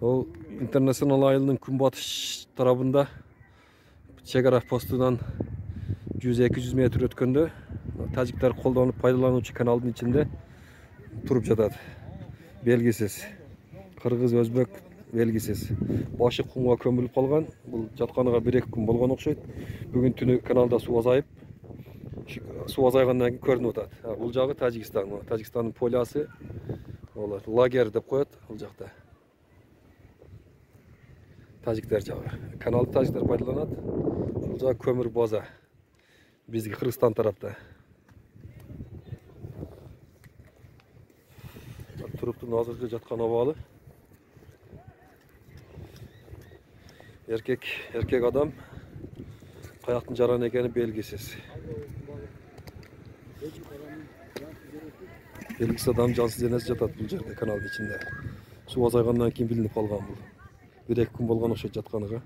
Ол интернационал айылының күнбатыш тарабында шекара постынан 100-200 метр өткенде тәжіктер қолданып пайдаланушы каналдың içinde тұрып жатады. Белгісіз. Қырғыз, өзбек белгісіз. Башы құмға көміліп қалған. Бұл жатқаныға 1-2 күн болған оқшайды. Бүгін түні каналда су азайып, су азайғаннан кейін көрініп отады. Бұл жағы Тәжікстан. Тәжікстанның полясы, олар лагер деп қояды бұл жақта. Тәжіктер жағы. Каналды тәжіктер пайдаланады. Бұл жағы көмір база. Бізге Қырғызстан тарапта. Тұрыптың азырғы жатқан авалы. Erkek adam kayakın jaran ekeni belgisiz. Belgisiz adam cansız denesi jatат бұл жерде каналдың içinde. Su azayğandan keyin bilinip kalgan бұл. 1-2 gün bolgan okşayt жатканыга.